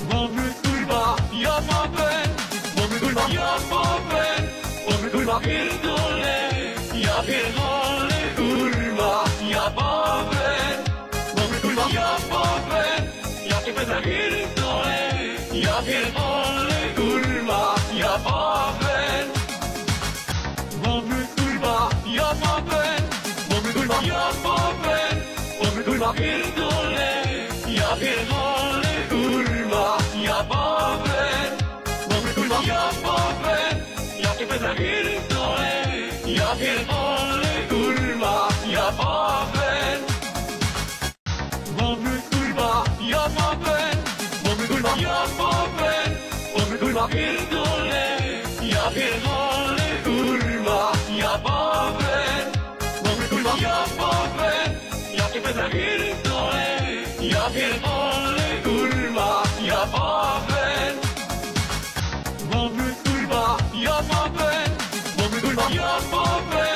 Mamy kurwa Japapę, mamy kurwa Japapę, mamy kurwa pierdolę, ja pierdolę kurwa Japapę, mamy kurwa Japapę, ja cię będę pierdolę, ja pierdolę kurwa Japapę. Mamy kurwa Japapę, mamy kurwa Japapę, mamy kurwa pierdolę, ja pierdolę kurwa Japapę, mamy kurwa Japapę, ja cię będę pierdolę, ja pierdolę kurwa Japapę. Mamy kurwa Japapę, mamy kurwa Japapę, mamy kurwa pierdolę, ja pierdolę kurwa Japapę, mamy kurwa Japapę, ja cię będę pierdolę, ja pierdolę kurwa Japapę. Mamy kurwa Japapę, mamy kurwa Japapę,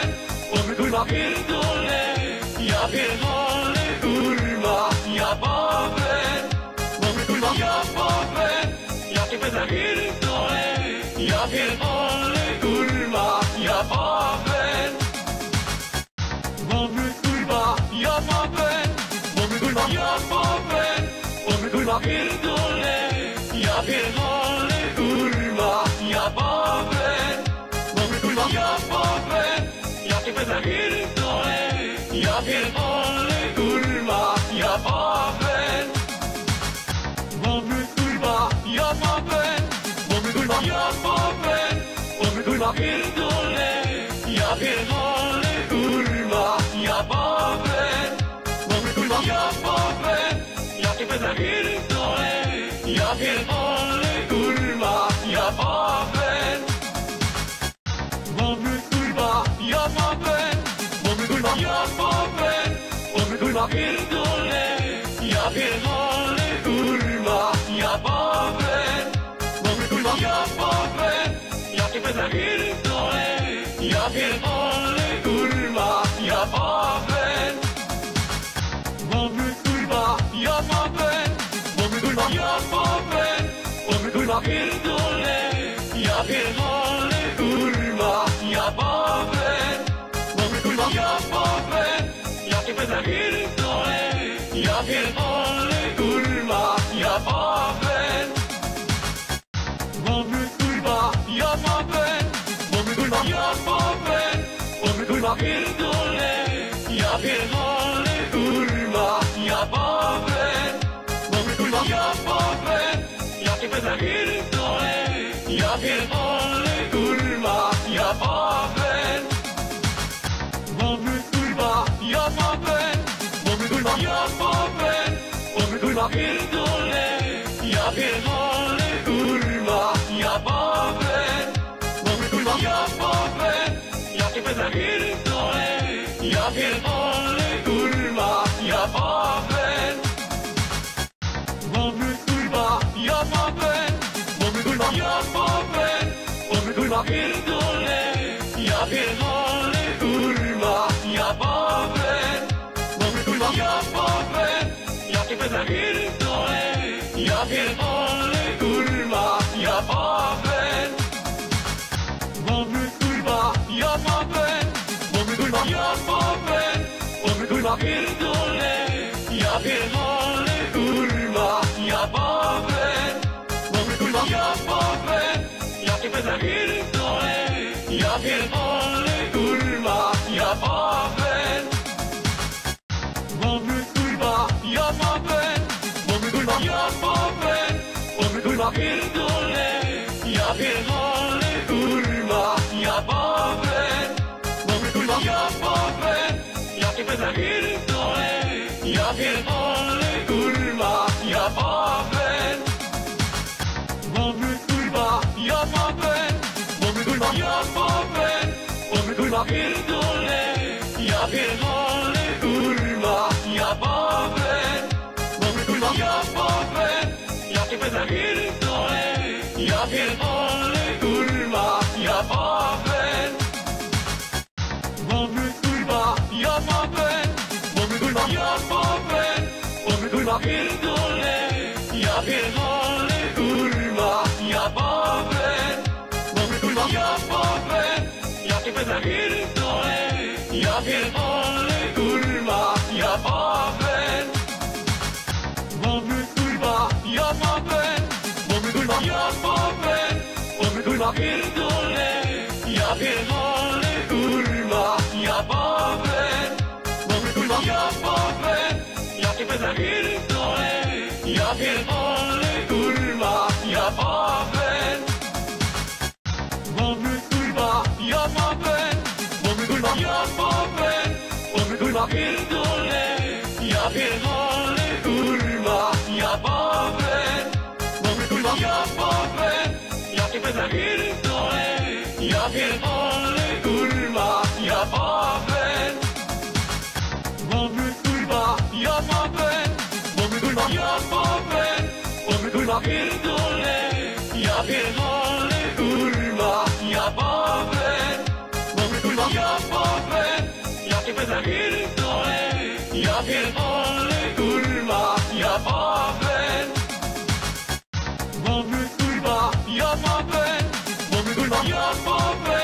mamy kurwa pierdolę, ja pierdolę kurwa Japapę, mamy kurwa Japapę, ja cię będę pierdolę, ja pierdolę kurwa Japapę. Mamy kurwa Japapę, mamy kurwa Japapę, mamy kurwa pierdolę, ja pierdolę kurwa Japapę, mamy kurwa Japapę, ja cię będę pierdolę, ja pierdolę kurwa Japapę. Mamy kurwa Japapę, mamy kurwa Japapę, mamy kurwa pierdolę, ja pierdolę kurwa Japapę, mamy kurwa Japapę, ja cię będę pierdolę, ja pierdolę kurwa Japapę. Mamy kurwa Japapę, mamy kurwa Japapę, mamy kurwa pierdolę, ja pierdolę kurwa Japapę, mamy kurwa Japapę, ja cię będę pierdolę, ja pierdolę kurwa Japapę. Mamy kurwa Japapę, mamy kurwa Japapę, mamy kurwa pierdolę, ja pierdolę kurwa Japapę, mamy kurwa Japapę, ja cię będę pierdolę, ja pierdolę kurwa Japapę. Mamy kurwa Japapę, mamy kurwa Japapę, mamy kurwa pierdolę, ja pierdolę kurwa Japapę, mamy kurwa Japapę, ja cię będę pierdolę, ja pierdolę kurwa Japapę. Mamy kurwa Japapę, mamy kurwa Japapę, mamy kurwa pierdolę, ja pierdolę kurwa Japapę, mamy kurwa Japapę, ja cię będę pierdolę, ja pierdolę kurwa Japapę. Mamy kurwa Japapę, mamy kurwa Japapę, mamy kurwa pierdolę, ja pierdolę kurwa Japapę, mamy kurwa Japapę, ja cię będę pierdolę, ja pierdolę kurwa Japapę. Mamy kurwa Japapę, mamy kurwa Japapę, mamy kurwa pierdolę, ja pierdolę kurwa Japapę, mamy kurwa Japapę, ja cię będę pierdolę, ja pierdolę kurwa Japapę. Mamy kurwa Japapę, mamy kurwa Japapę, mamy kurwa pierdolę, ja pierdolę kurwa Japapę, mamy kurwa Japapę, ja cię będę pierdolę, ja pierdolę kurwa Japapę. Mamy kurwa Japapę, mamy kurwa Japapę, mamy kurwa pierdolę, ja pierdolę kurwa Japapę, mamy kurwa Japapę, ja cię będę pierdolę, ja pierdolę kurwa Japapę. Mamy kurwa Japapę, mamy kurwa Japapę, mamy kurwa pierdolę, ja pierdolę pierdolę, ja pierdolę, kurwa, ja babę. Mamy kurwa, ja babę, mamy kurwa, ja babę, mamy kurwa, pierdolę, ja pierdolę, kurwa, ja babę. Mamy kurwa, ja babę, ja cię pierdolę, ja pierdolę, kurwa, ja babę. Mamy kurwa, ja babę, mamy kurwa, ja babę, mamy kurwa, pierdolę, ja pierdolę, kurwa, ja babę. Mamy kurwa, ja babę, ja cię pierdolę, ja pierdolę, kurwa, ja babę. Mamy kurwa, ja babę, mamy kurwa, ja babę, mamy kurwa, pierdolę, ja pierdolę, kurwa, ja babę. Mamy kurwa, ja babę, ja cię pierdolę, ja pierdolę, kurwa, ja babę. Mamy kurwa, ja babę, mamy kurwa, ja babę,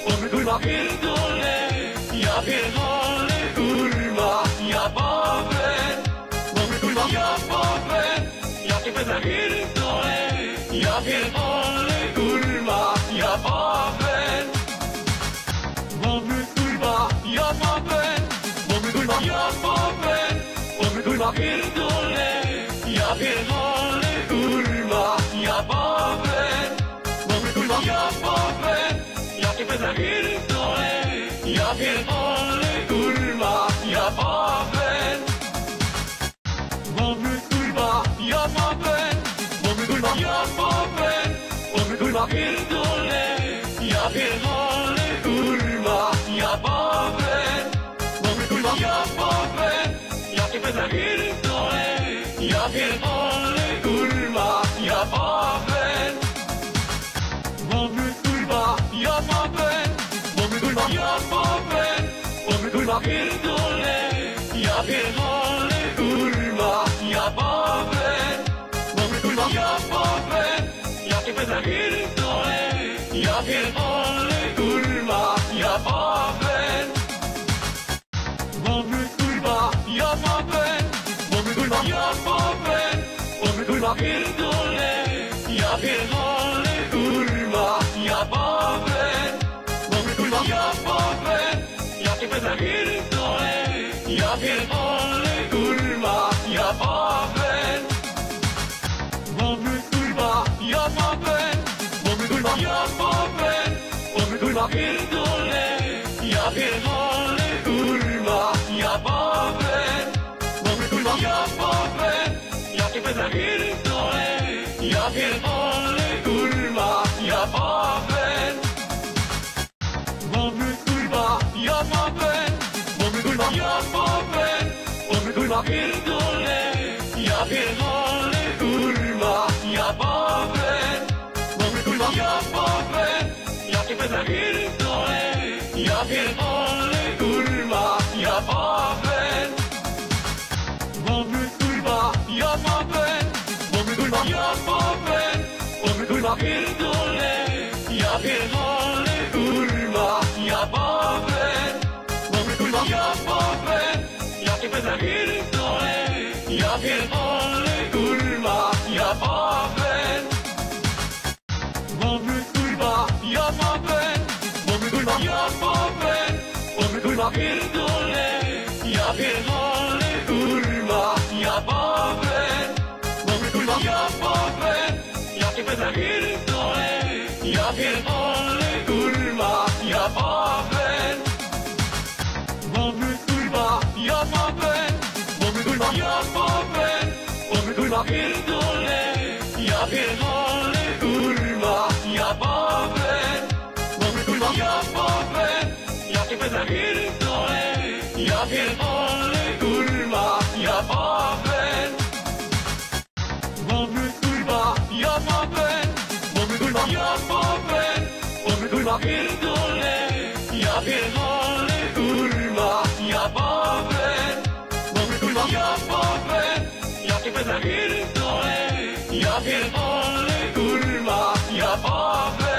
mamy kurwa, pierdolę, ja pierdolę, kurwa, ja babę. Mamy kurwa, ja babę, ja cię pierdolę, ja pierdolę, kurwa, ja babę. Mamy kurwa, ja babę, mamy kurwa, ja babę, mamy kurwa, pierdolę, ja pierdolę, kurwa, ja babę. Mamy kurwa, ja babę, ja cię pierdolę, ja pierdolę, kurwa, ja babę. Mamy kurwa, ja babę, mamy kurwa, ja babę, mamy kurwa, pierdolę, ja pierdolę, kurwa, ja babę. Mamy kurwa, ja babę, ja cię pierdolę, ja pierdolę, kurwa, ja babę. Mamy kurwa, ja babę, mamy kurwa, ja babę, mamy kurwa, pierdolę, ja pierdolę, kurwa, ja babę. Mamy kurwa, ja babę, ja cię pierdolę, ja pierdolę, kurwa, ja babę. Mamy kurwa, ja babę, mamy kurwa, ja babę, mamy kurwa, pierdolę, ja pierdolę, kurwa, ja babę. Mamy kurwa, ja babę, ja cię pierdolę, ja pierdolę, kurwa, ja babę. Mamy kurwa, ja babę, mamy kurwa, ja babę, mamy kurwa, pierdolę, ja pierdolę, kurwa, ja babę. Mamy kurwa, ja babę, ja cię pierdolę, ja pierdolę, kurwa, ja babę. Mamy kurwa, ja babę, mamy kurwa, ja babę, mamy kurwa, pierdolę, ja pierdolę, kurwa, ja babę. Mamy kurwa, ja babę, ja cię pierdolę, ja pierdolę, kurwa, ja babę. Mamy kurwa, ja babę, mamy kurwa, ja babę, mamy kurwa, pierdolę, ja pierdolę, kurwa, ja babę. Mamy kurwa, ja babę, ja cię pierdolę, ja pierdolę, kurwa, ja babę. Mamy kurwa, ja babę, mamy kurwa, ja babę, mamy kurwa, pierdolę, ja pierdolę, kurwa, ja babę. Mamy kurwa, ja babę, ja cię pierdolę, ja pierdolę, kurwa, ja babę. Mamy kurwa, ja babę, mamy kurwa, ja babę, mamy kurwa, pierdolę, ja pierdolę, kurwa, ja babę. Mamy kurwa, ja babę, ja cię pierdolę, ja pierdolę, kurwa, ja babę. Mamy kurwa, ja babę, mamy kurwa, ja babę, mamy kurwa, pierdolę, ja pierdolę, kurwa, ja babę. Mamy kurwa, ja babę, ja cię pierdolę, ja pierdolę, kurwa, ja babę.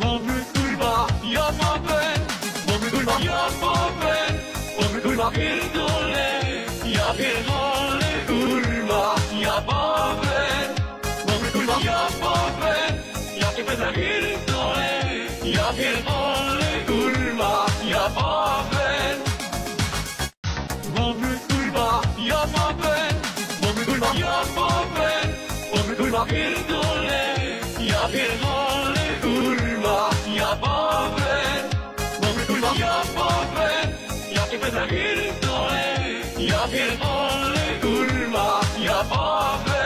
Mamy kurwa, pierdolę, kurwa, ja babę, mamy kurwa, ja babę, jakie będę pierdolę, kurwa, ja babę, mamy kurwa, ja babę, mamy kurwa, ja babę, mamy kurwa, pierdolę, kurwa, ja babę, mamy kurwa, ja babę, jakie będę pierdolę, kurwa, ja babę,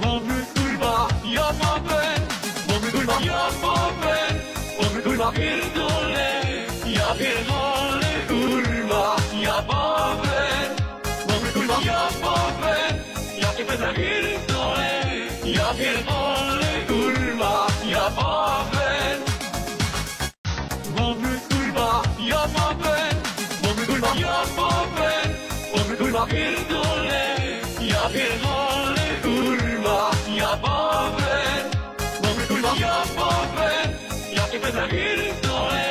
mamy kurwa, ja babę, mamy kurwa, ja babę, mamy kurwa, pierdolę, kurwa, ja babę, mamy kurwa, ja babę, jakie będę pierdolę, kurwa, ja babę, mamy kurwa, ja babę, mamy kurwa, ja babę, mamy kurwa, pierdolę, kurwa, ja babę, mamy kurwa, ja babę, jakie będę pierdolę,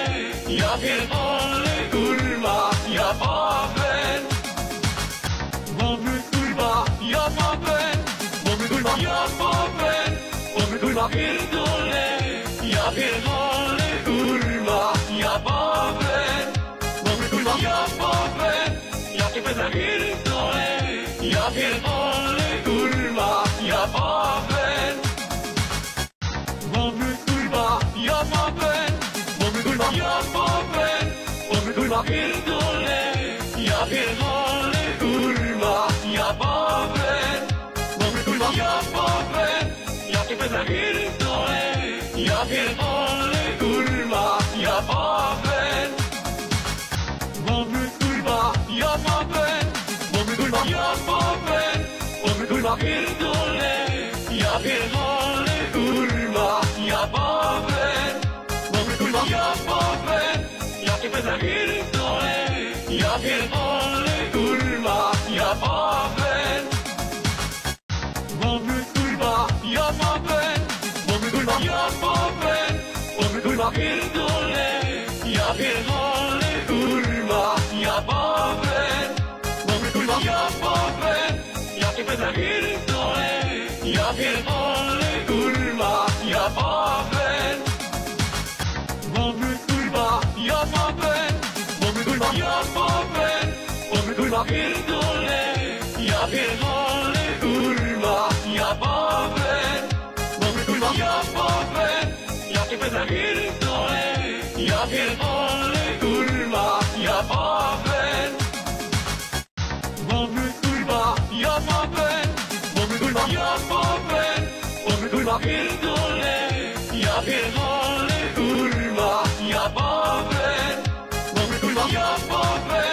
kurwa, ja babę, mamy kurwa, ja babę, mamy kurwa, ja babę, mamy kurwa, pierdolę, kurwa, ja babę, mamy kurwa, ja babę, jakie będę pierdolę, kurwa, ja babę, mamy kurwa, ja babę, mamy kurwa, ja babę, mamy kurwa, pierdolę, kurwa, ja babę, mamy kurwa, ja babę, jakie będę pierdolę, kurwa, ja babę, mamy kurwa, ja babę, mamy kurwa, ja babę, mamy kurwa, pierdolę, kurwa, ja babę, mamy kurwa, ja babę, jakie będę pierdolę, kurwa, ja babę, mamy kurwa, ja babę, mamy kurwa, ja babę, mamy kurwa, pierdolę, kurwa, ja babę, mamy kurwa, ja babę, jakie będę pierdolę, kurwa, ja babę, mamy kurwa, ja babę, mamy kurwa, ja babę, mamy kurwa, pierdolę, kurwa, ja babę, mamy kurwa, ja babę, jakie będę pierdolę, kurwa, ja babę, mamy kurwa, ja babę, mamy kurwa, ja babę, mamy kurwa, pierdolę, kurwa, ja babę, mamy kurwa, ja babę,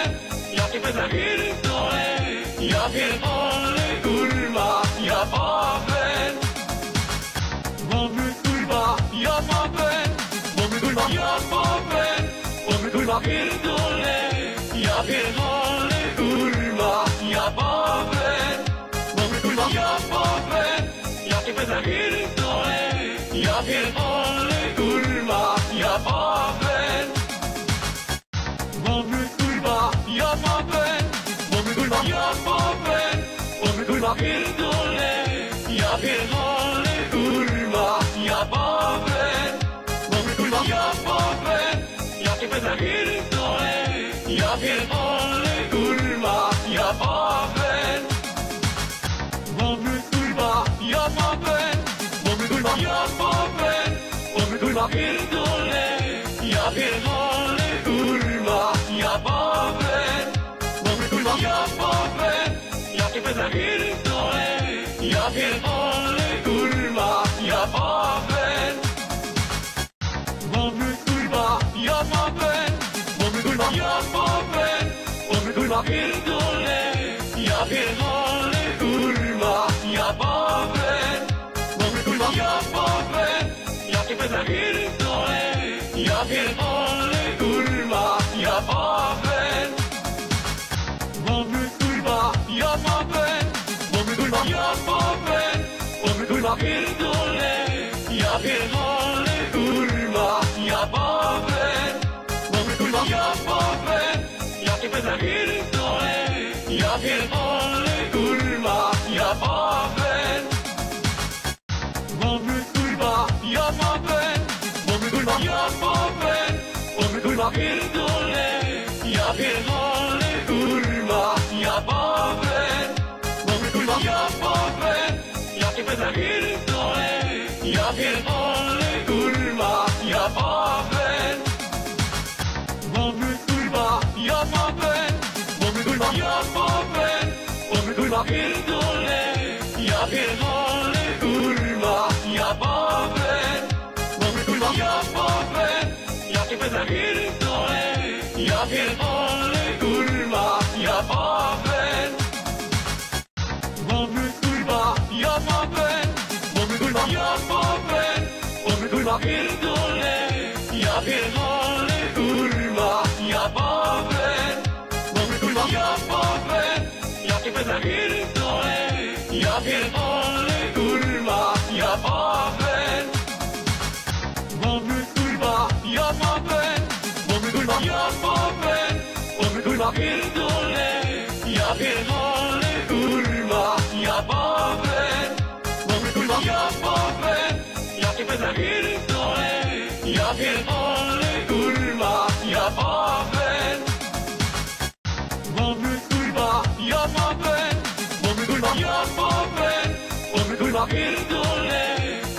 jakie będę pierdolę, kurwa, ja babę, mamy kurwa, ja babę, mamy kurwa, ja babę, mamy kurwa, pierdolę, kurwa, ja babę, mamy kurwa, ja babę, jakie będę pierdolę, kurwa, ja babę, mamy kurwa, ja babę, mamy kurwa, ja babę, mamy kurwa, pierdolę, kurwa, ja babę, mamy kurwa, ja babę, jakie będę pierdolę, kurwa, ja babę, mamy kurwa, ja babę, mamy kurwa, ja babę, mamy kurwa, pierdolę, kurwa, ja babę, mamy kurwa, ja babę, jakie będę pierdolę, kurwa, ja babę, mamy kurwa, ja babę, mamy kurwa, ja babę, mamy kurwa, pierdolę, kurwa, ja babę, mamy kurwa, ja babę, jakie będę pierdolę, kurwa, ja babę, mamy kurwa, ja babę, mamy kurwa, ja babę, mamy kurwa, pierdolę, kurwa, ja babę, mamy kurwa, ja babę, jakie Jababel. Mamy kurwa Jababel. Mamy kurwa Jababel. Mamy kurwa pierdolę. Ja pierdolę kurwa Jababel. Mamy kurwa Jababel. Ja cię pierdolę. Ja pierdolę kurwa Jababel. Mamy kurwa Jababel. Mamy kurwa Jababel. Mamy kurwa pierdolę. Ja pierdolę kurwa Jababel. Mamy kurwa Jababel. Ja cię pierdolę. Ja pierdolę kurwa Jababel. Mamy kurwa Jababel. Mamy kurwa Jababel. Mamy kurwa pierdolę. Ja pierdolę kurwa Jababel. Mamy kurwa Jababel. Ja cię pierdolę. Ja pierdolę kurwa Jababel. Mamy kurwa Jababel. Mamy kurwa Jababel. Mamy kurwa pierdolę. Ja pierdolę kurwa Jababel. Mamy kurwa Jababel. Ja cię pierdolę. Ja pierdolę kurwa Jababel. Mamy kurwa Jababel. Mamy kurwa Jababel. Mamy kurwa pierdolę.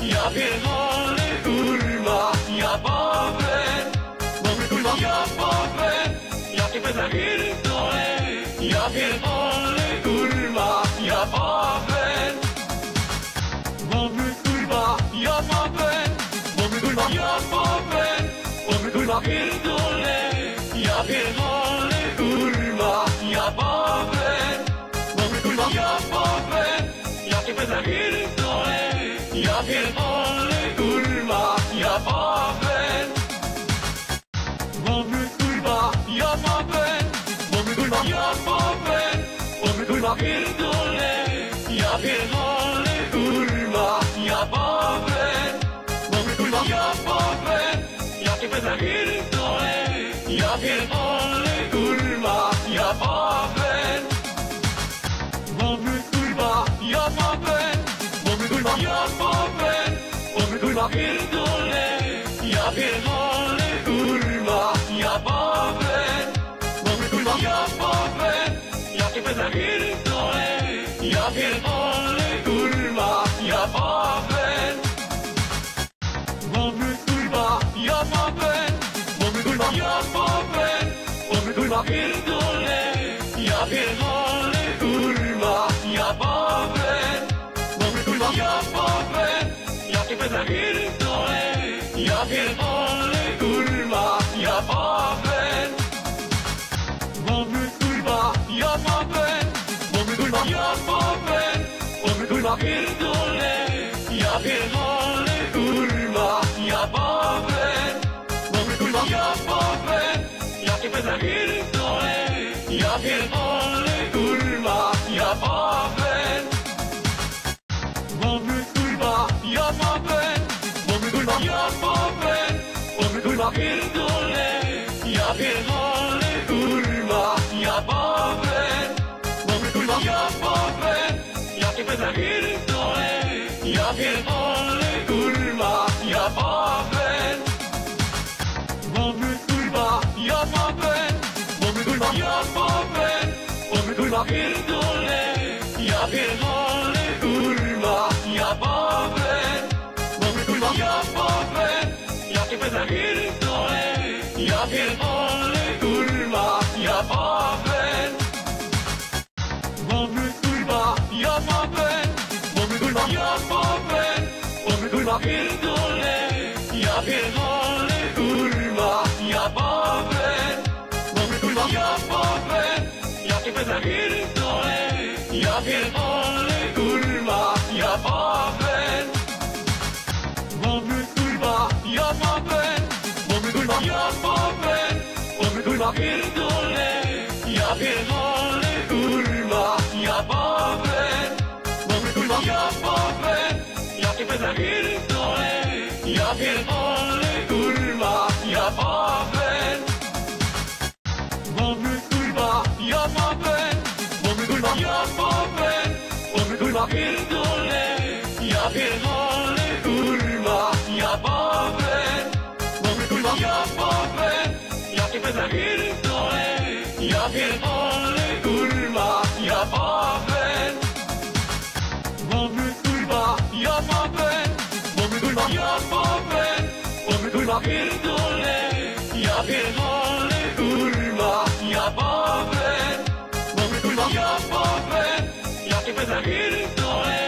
Ja pierdolę kurwa Jababel. Mamy kurwa Jababel. Ja cię pierdolę. Ja pierdolę kurwa Jababel. Mamy kurwa Jababel. Mamy kurwa Jababel. Mamy kurwa pierdolę. Ja pierdolę kurwa Jababel. Mamy kurwa Jababel. Ja cię pierdolę. Ja pierdolę kurwa Jababel. Mamy kurwa Jababel. Mamy kurwa Jababel. Mamy kurwa pierdolę. Ja pierdolę kurwa Jababel. Mamy kurwa Jababel. Ja cię pierdolę. Ja pierdolę kurwa Jababel. Mamy kurwa Jababel. Mamy kurwa Jababel. Mamy kurwa pierdolę. Ja pierdolę kurwa Jababel. Mamy kurwa Jababel. Ja cię pierdolę. Ja pierdolę kurwa Jababel. Mamy kurwa Jababel. Mamy kurwa Jababel. Mamy kurwa pierdolę. Ja pierdolę kurwa Jababel. Mamy kurwa Jababel. Ja cię pierdolę. Ja pierdolę kurwa Jababel. Mamy kurwa Jababel. Mamy kurwa Jababel. Mamy kurwa pierdolę. Ja pierdolę kurwa Jababel. Mamy kurwa Jababel. Ja cię pierdolę. Ja pierdolę kurwa Jababel. Mamy kurwa Jababel. Mamy kurwa Jababel. Mamy kurwa pierdolę. Ja pierdolę kurwa Jababel. Mamy kurwa Jababel. Ja cię pierdolę. Ja pierdolę kurwa Jababel. Mamy kurwa Jababel. Mamy kurwa Jababel. Mamy kurwa pierdolę. Ja pierdolę kurwa Jababel. Mamy kurwa Jababel. Ja cię pierdolę. Ja pierdolę kurwa Jababel. Mamy kurwa Jababel. Mamy kurwa Jababel. Mamy kurwa pierdolę. Ja pierdolę kurwa Jababel. Mamy kurwa Jababel. Ja cię pierdolę. Ja pierdolę kurwa Jababel. Mamy kurwa Jababel. Mamy kurwa Jababel. Mamy kurwa pierdolę. Ja pierdolę kurwa Jababel. Mamy kurwa Jababel. Ja cię pierdolę. Ja pierdolę kurwa Jababel. Mamy kurwa Jababel. Mamy kurwa Jababel. Mamy kurwa kurwa pierdolę, ja pierdolę, kurwa, ja babę, kurwa, ja babę, ja ciebie zapierdolę, ja pierdolę, kurwa, ja babę, kurwa, ja babę, kurwa, ja babę, kurwa pierdolę, ja pierdolę, kurwa, ja babę, kurwa, ja babę, ja ciebie zapierdolę,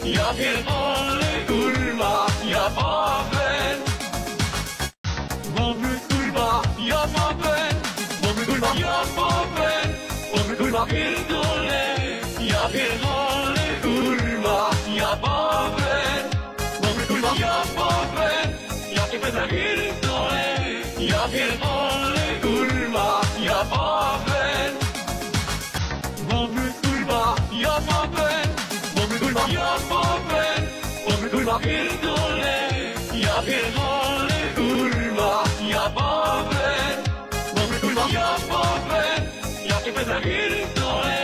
ja pierdolę, kurwa, ja babę, kurwa, ja babę, kurwa, ja babę, kurwa pierdolę, ja pierdolę, kurwa, ja babę, kurwa, ja babę, ja ciebie zapierdolę, ja pierdolę, kurwa, ja babę, kurwa, ja babę, kurwa, ja babę, kurwa pierdolę, ja pierdolę, kurwa, ja babę, kurwa, ja babę, ja ciebie zapierdolę,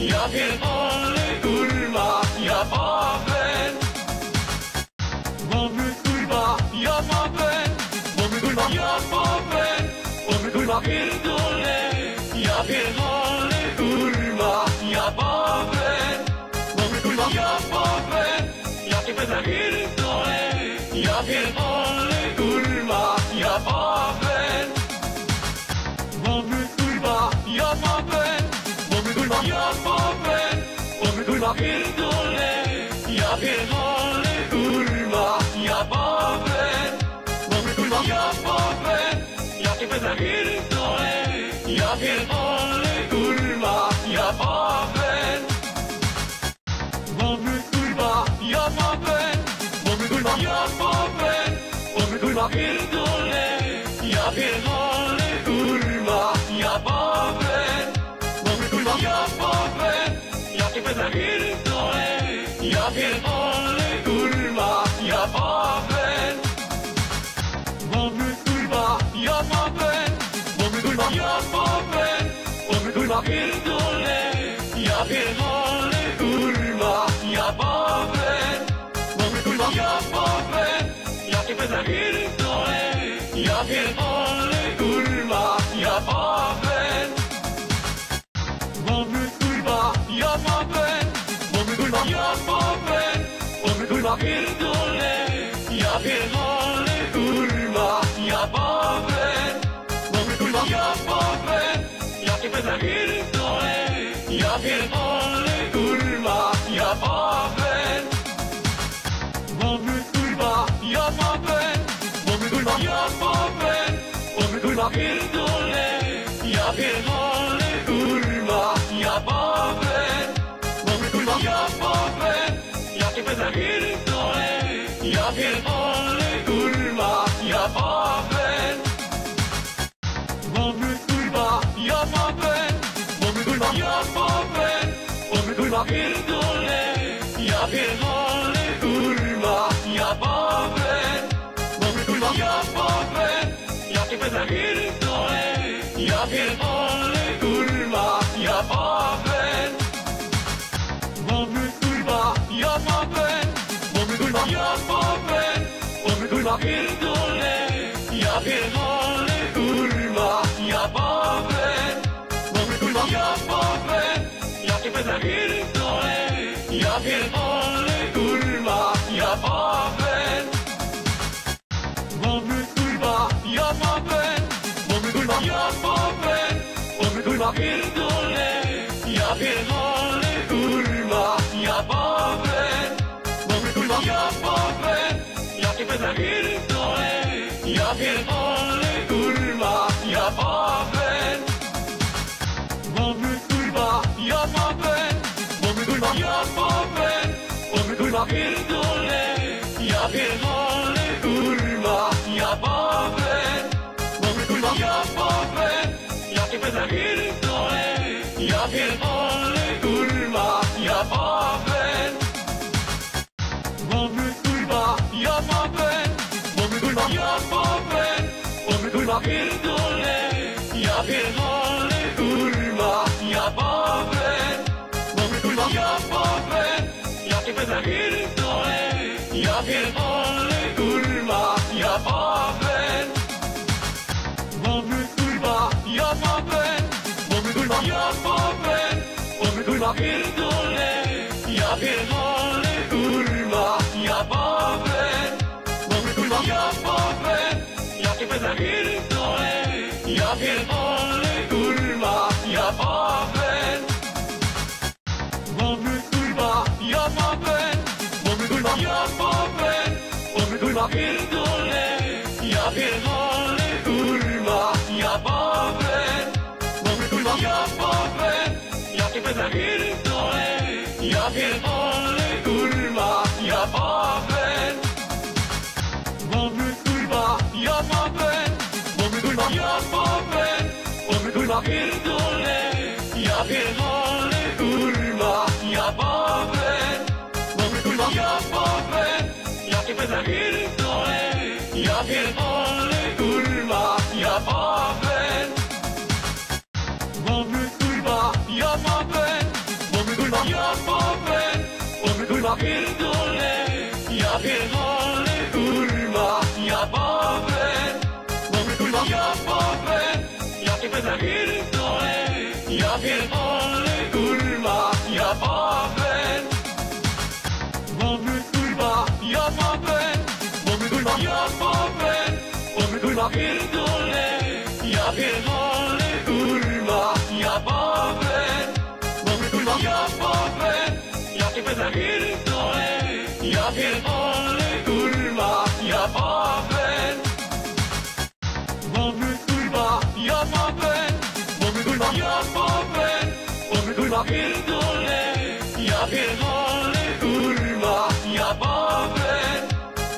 ja pierdolę, kurwa, ja babę, kurwa, ja babę, kurwa, ja babę, kurwa pierdolę, ja pierdolę, kurwa, ja babę, kurwa, ja babę, ja ciebie zapierdolę, ja pierdolę, kurwa, ja babę, kurwa, ja babę, kurwa, ja babę, kurwa pierdolę, ja pierdolę, kurwa, ja babę, kurwa, ja babę, ja ciebie zapierdolę, ja pierdolę, kurwa, ja babę, kurwa, ja babę, kurwa, ja babę, kurwa pierdolę, ja pierdolę, kurwa, ja babę, kurwa, ja babę, ja ciebie zapierdolę, ja pierdolę, kurwa, ja babę, kurwa, ja babę, kurwa, ja babę, kurwa pierdolę, ja pierdolę, kurwa, ja babę, kurwa, ja babę, ja ciebie zapierdolę, ja pierdolę, kurwa, ja babę, kurwa, ja babę, kurwa, ja babę, kurwa pierdolę, ja pierdolę, kurwa, ja babę, kurwa, ja babę, ja ciebie zapierdolę, ja pierdolę, kurwa, ja babę, kurwa, ja babę, kurwa, ja babę, kurwa pierdolę, ja pierdolę, kurwa, ja babę, kurwa, ja babę, ja ciebie zapierdolę, ja pierdolę, kurwa, ja babę, kurwa, ja babę, kurwa, ja babę, kurwa pierdolę, ja pierdolę, kurwa, ja babę, kurwa, ja babę, ja ciebie zapierdolę, ja pierdolę, kurwa, ja babę, kurwa, ja babę, kurwa, ja babę, kurwa pierdolę, ja pierdolę, kurwa, ja babę, kurwa, ja babę, ja ciebie zapierdolę, ja pierdolę, kurwa, ja babę, kurwa, ja babę, kurwa, ja babę, kurwa pierdolę, ja pierdolę, kurwa, ja babę, kurwa, ja babę, ja ciebie zapierdolę, ja pierdolę, kurwa, ja babę, kurwa, ja babę, kurwa, ja babę, kurwa pierdolę, ja pierdolę, kurwa, ja babę, kurwa, ja babę, ja ciebie zapierdolę, ja pierdolę, kurwa, ja babę, kurwa, ja babę, kurwa, ja babę, kurwa pierdolę, ja pierdolę, kurwa, ja babę, kurwa, ja babę, ja ja pierdolę, kurwa, ja baben. Mamy kurwa, ja baben. Mamy kurwa, ja baben. Mamy kurwa, pierdolę, ja pierdolę, kurwa, ja baben. Mamy kurwa, ja baben. Ja cię pierdolę, ja pierdolę, kurwa, ja baben. Mamy kurwa, ja baben. Mamy kurwa, ja baben. Mamy kurwa, pierdolę, ja pierdolę, kurwa, ja baben. Mamy kurwa, ja baben. Ja cię pierdolę, ja pierdolę, kurwa, ja baben. Mamy kurwa, ja baben. Mamy kurwa, ja baben. Mamy kurwa, pierdolę, ja pierdolę, kurwa, ja baben. Mamy kurwa, ja baben. Ja cię pierdolę, ja pierdolę, kurwa, ja baben. Mamy kurwa, ja baben. Mamy kurwa, ja baben. Mamy kurwa, pierdolę, ja pierdolę, kurwa, ja baben. Mamy kurwa, ja baben. Ja cię pierdolę, ja pierdolę, kurwa, ja baben. Mamy kurwa, ja baben. Mamy kurwa, ja baben. Mamy kurwa, pierdolę, ja pierdolę, kurwa, ja baben. Mamy kurwa, ja baben. Ja cię pierdolę, ja pierdolę, kurwa, ja baben. Mamy kurwa, ja baben. Mamy kurwa, ja baben. Mamy kurwa, pierdolę, ja pierdolę, kurwa, ja baben.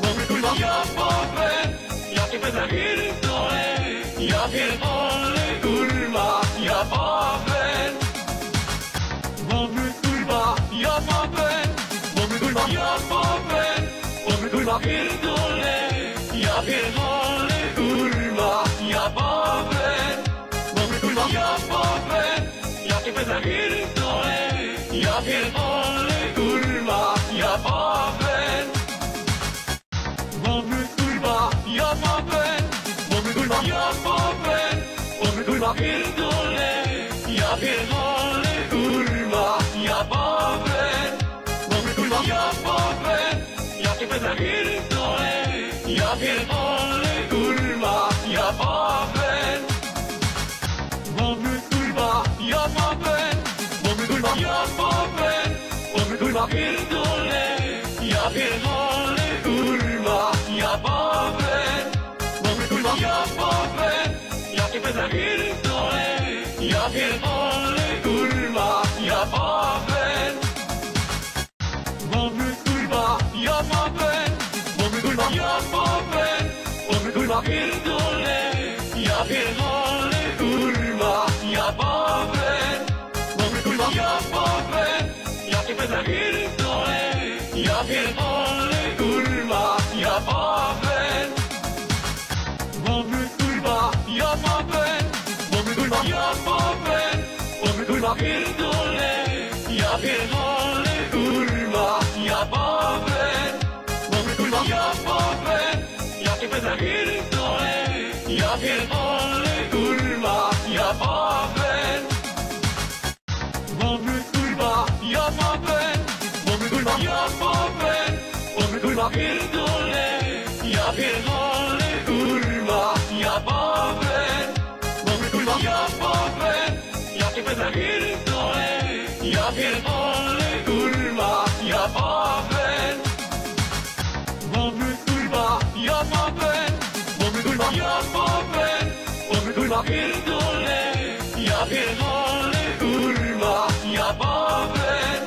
Mamy kurwa, ja baben. Ja cię pierdolę, ja pierdolę, kurwa, ja baben. Mamy kurwa, ja baben. Mamy kurwa, ja baben. Mamy kurwa, pierdolę, ja pierdolę, kurwa, ja baben. Mamy kurwa, ja baben. Ja cię pierdolę, ja pierdolę, kurwa, ja baben. Mamy kurwa, ja baben. Mamy kurwa, ja baben. Mamy kurwa, pierdolę, ja pierdolę, kurwa, ja baben. Mamy kurwa, ja baben. Ja cię pierdolę, ja pierdolę, kurwa, ja baben. Mamy kurwa, ja baben. Mamy kurwa, ja baben. Mamy kurwa, pierdolę, ja pierdolę, kurwa, ja baben. Mamy kurwa, ja baben. Ja cię pierdolę, ja pierdolę, kurwa, ja baben. Mamy kurwa, ja baben. Mamy kurwa, ja baben. Mamy kurwa, pierdolę, ja pierdolę, kurwa, ja baben. Mamy kurwa, ja baben. Ja cię pierdolę, ja pierdolę, kurwa, ja baben. Mamy kurwa, ja baben. Mamy kurwa, ja baben. Mamy kurwa, pierdolę, ja pierdolę, kurwa, ja baben. Mamy kurwa, ja baben. Ja cię pierdolę, ja pierdolę, kurwa, ja baben. Mamy kurwa, ja baben. Mamy kurwa, ja baben. Mamy kurwa, pierdolę, ja pierdolę, kurwa, ja baben. Mamy kurwa, ja baben. Ja cię pierdolę, ja pierdolę, kurwa, ja baben. Mamy kurwa, ja baben. Mamy kurwa, ja baben. Mamy kurwa, pierdolę, ja pierdolę, kurwa, ja baben.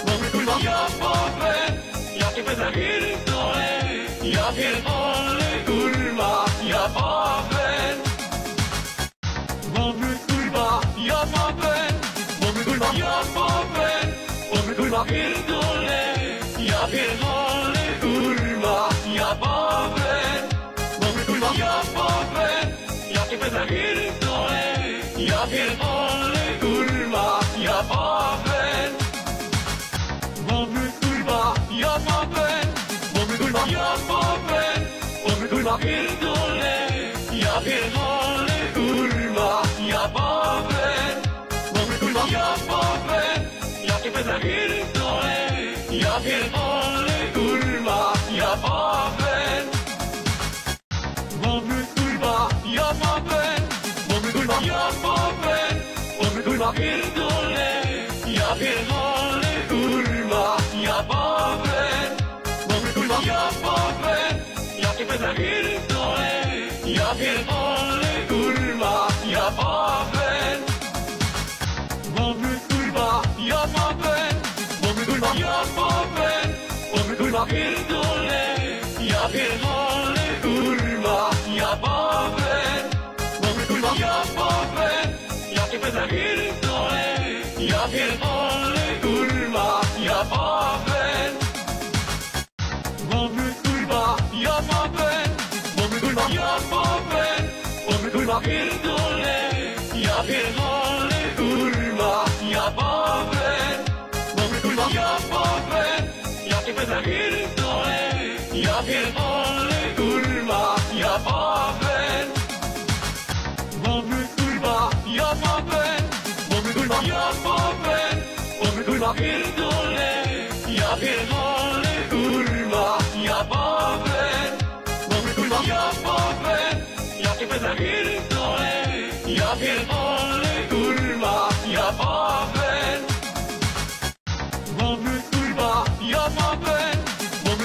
Mamy kurwa, ja baben. Ja cię pierdolę, ja pierdolę, kurwa, ja baben. Mamy kurwa, ja baben. Mamy kurwa, ja baben. Mamy kurwa, pierdolę, ja pierdolę, kurwa, ja baben. Mamy kurwa, ja baben. Ja cię pierdolę, ja pierdolę, kurwa, ja baben. Mamy kurwa, ja baben. Mamy kurwa, ja powiem, kurwa pierdolę, ja pierdolę, kurwa, ja powiem, kurwa ja powiem, ja cię będę pierdolę, ja pierdolę, kurwa, ja powiem, kurwa, ja powiem, kurwa ja powiem, kurwa pierdolę, ja pierdolę, kurwa, ja powiem, kurwa ja powiem, ja cię będę pierdolę, ja pierdolę, kurwa, ja powiem, kurwa, ja powiem, kurwa ja powiem, kurwa pierdolę, ja pierdolę, kurwa, ja powiem, kurwa ja powiem, ja cię będę pierdolę, ja pierdolę, kurwa, ja powiem, kurwa, ja powiem, kurwa ja powiem, kurwa pierdolę, ja pierdolę, kurwa, ja powiem, kurwa ja powiem, ja cię będę pierdolę, ja pierdolę, kurwa, ja powiem, kurwa, ja powiem, kurwa ja powiem, kurwa pierdolę, ja pierdolę, kurwa, ja powiem, kurwa ja powiem, ja cię będę pierdolę, ja pierdolę, kurwa, ja powiem, kurwa, ja powiem,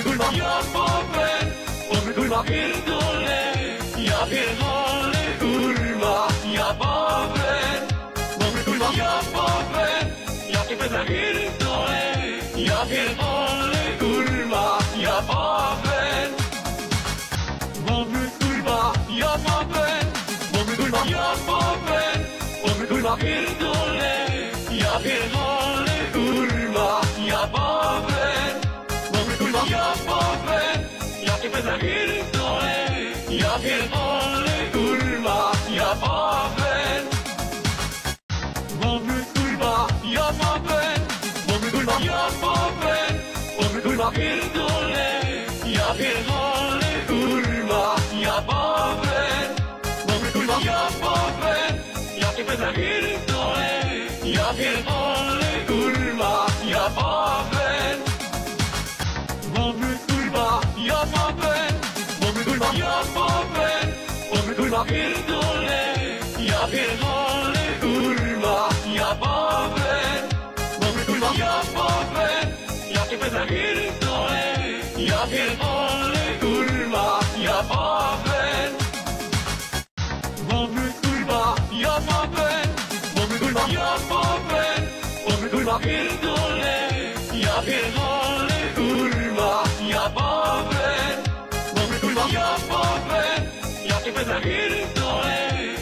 kurwa ja powiem, kurwa pierdolę, ja pierdolę, kurwa, ja powiem, kurwa ja powiem, ja cię będę pierdolę, ja pierdolę, kurwa, ja powiem, kurwa, ja powiem, kurwa ja powiem, kurwa pierdolę, ja pierdolę, kurwa, ja powiem, kurwa ja powiem, ja cię będę pierdolę, ja pierdolę, kurwa, ja powiem, kurwa, ja powiem, kurwa ja powiem, kurwa pierdolę, ja pierdolę, kurwa, ja powiem, kurwa ja powiem, ja cię będę pierdolę, ja pierdolę, kurwa, ja powiem, kurwa, ja powiem, kurwa ja powiem, kurwa pierdolę, ja pierdolę, kurwa, ja powiem, kurwa ja powiem, ja cię będę pierdolę, ja pierdolę, kurwa, ja powiem, kurwa, ja powiem, kurwa ja powiem, kurwa pierdolę, ja pierdolę, kurwa, ja powiem, kurwa ja powiem, ja cię będę pierdolę,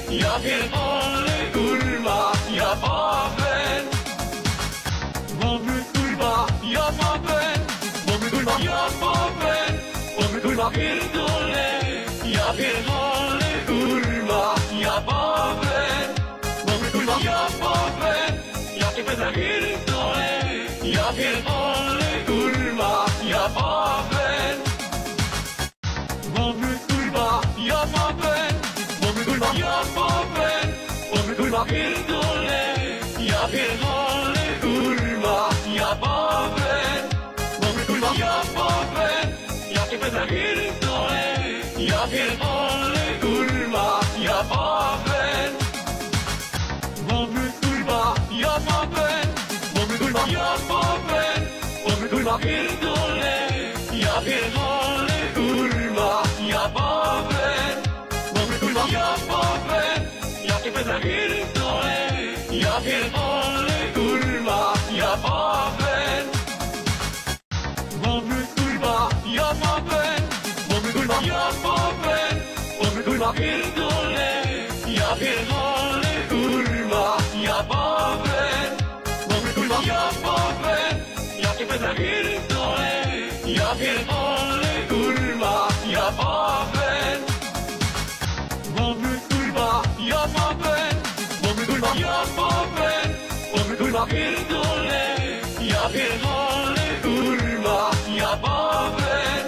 ja pierdolę, kurwa, ja powiem, kurwa, ja powiem, kurwa ja powiem, kurwa pierdolę, ja pierdolę, kurwa, ja powiem, kurwa ja powiem, ja cię będę pierdolę, ja pierdolę, kurwa, ja powiem, kurwa, ja powiem, kurwa ja powiem, kurwa pierdolę, ja pierdolę, kurwa, ja powiem, kurwa ja powiem, ja cię będę pierdolę, ja pierdolę, kurwa, ja powiem, kurwa, ja powiem, kurwa ja powiem, kurwa pierdolę, ja pierdolę, kurwa, ja powiem, kurwa ja powiem, ja cię będę pierdolę, ja pierdolę, kurwa, ja powiem, kurwa, ja powiem, kurwa ja powiem, kurwa pierdolę, ja pierdolę, kurwa, ja powiem, kurwa ja powiem, ja cię będę pierdolę, ja pierdolę, kurwa, ja powiem, kurwa, ja powiem, kurwa ja powiem, kurwa pierdolę, ja pierdolę, kurwa, ja powiem,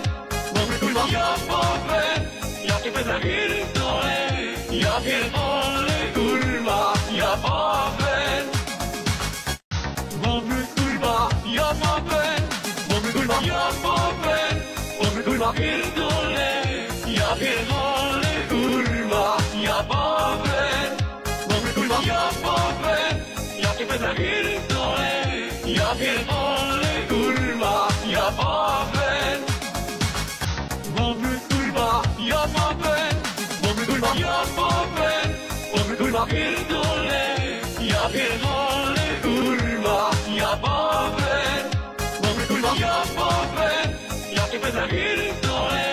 ja powiem, kurwa pierdolę, ja pierdolę, kurwa, ja powiem, kurwa ja powiem, ja cię będę pierdolę, ja pierdolę, kurwa, ja powiem, kurwa, ja powiem, kurwa ja powiem, kurwa pierdolę, ja pierdolę, kurwa, ja powiem, kurwa ja powiem, ja cię będę pierdolę,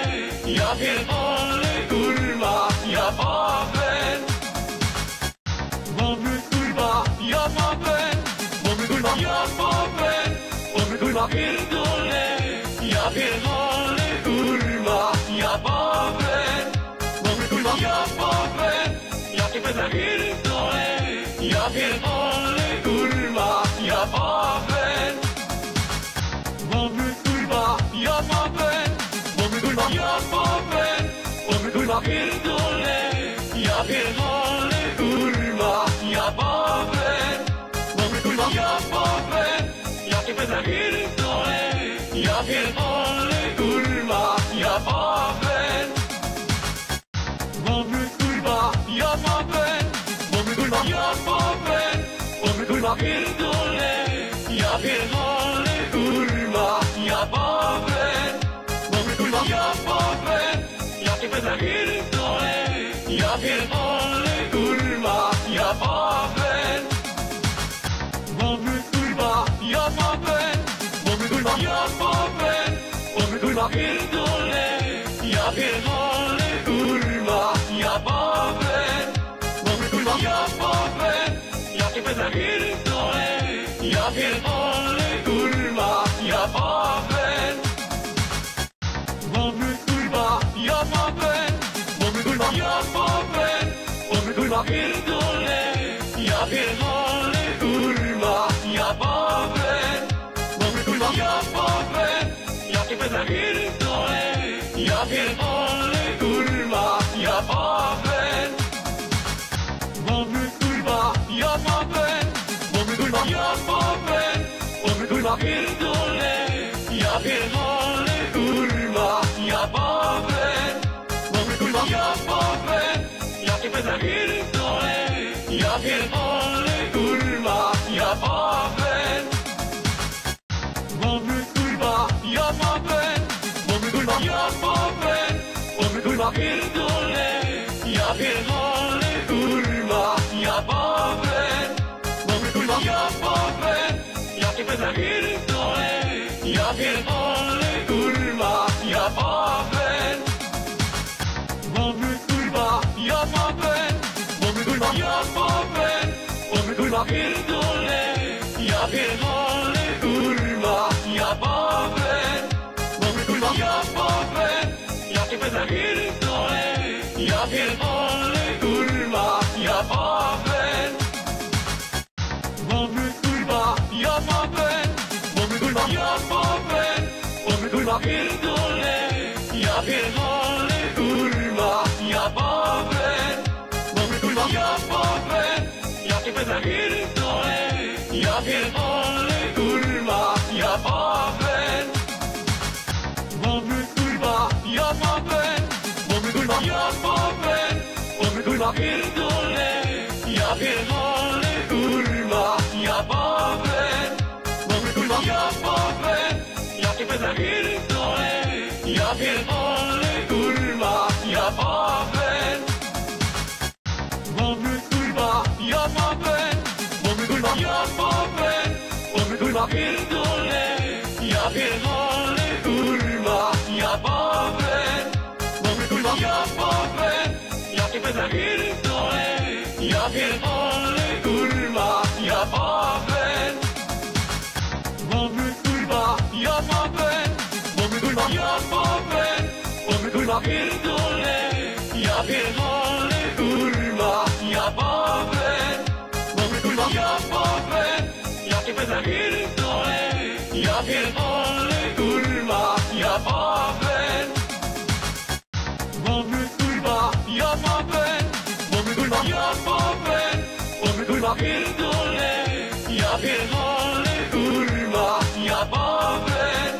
ja pierdolę, kurwa, ja powiem, kurwa, ja powiem, kurwa ja powiem, kurwa pierdolę, ja pierdolę, kurwa, ja powiem, kurwa ja powiem, ja cię będę pierdolę, ja pierdolę, kurwa, ja powiem, kurwa, ja powiem, kurwa ja powiem, kurwa pierdolę, ja pierdolę, kurwa, ja powiem, kurwa ja powiem, ja cię będę pierdolę, ja pierdolę, kurwa, ja powiem, kurwa, ja powiem, kurwa ja powiem, kurwa pierdolę, ja pierdolę, kurwa, ja powiem, kurwa ja powiem, ja cię będę pierdolę, ja pierdolę, kurwa, ja powiem, kurwa, ja powiem, kurwa ja powiem, kurwa pierdolę, ja pierdolę, kurwa, ja powiem, kurwa ja powiem, ja cię będę pierdolę, ja pierdolę, kurwa, ja powiem, kurwa, ja powiem, kurwa ja powiem, kurwa pierdolę, ja pierdolę, kurwa, ja powiem, kurwa ja powiem, ja cię będę pierdolę, ja pierdolę, kurwa, ja powiem, kurwa, ja powiem, kurwa ja powiem, kurwa pierdolę, ja pierdolę, kurwa, ja powiem, kurwa ja powiem, ja cię będę pierdolę, ja pierdolę, kurwa, ja powiem, kurwa, ja powiem, kurwa ja powiem, kurwa pierdolę, ja pierdolę, kurwa, ja powiem, kurwa ja powiem, ja cię będę pierdolę, ja pierdolę, kurwa, ja powiem, kurwa, ja powiem, kurwa ja powiem, kurwa pierdolę, ja pierdolę, kurwa, ja powiem, kurwa ja powiem, ja cię będę pierdolę, ja pierdolę, kurwa, ja powiem, kurwa, ja powiem, kurwa ja powiem, kurwa pierdolę, ja pierdolę, kurwa, ja powiem, kurwa ja powiem, ja cię będę pierdolę, ja pierdolę, kurwa, ja powiem, kurwa, ja powiem, kurwa ja powiem, kurwa pierdolę, ja pierdolę, kurwa, ja powiem, kurwa ja powiem, ja cię będę pierdolę, ja pierdolę, kurwa, ja powiem, kurwa, ja powiem, kurwa ja powiem, kurwa pierdolę, ja pierdolę, kurwa, ja powiem, kurwa ja powiem, ja cię będę pierdolę, ja pierdolę, kurwa, ja powiem, kurwa, ja powiem, kurwa ja powiem, kurwa pierdolę, ja pierdolę, kurwa, ja powiem, kurwa ja powiem, ja cię będę pierdolę, ja pierdolę, kurwa, ja powiem, kurwa, ja powiem, kurwa ja powiem, kurwa pierdolę, ja pierdolę, kurwa, ja powiem,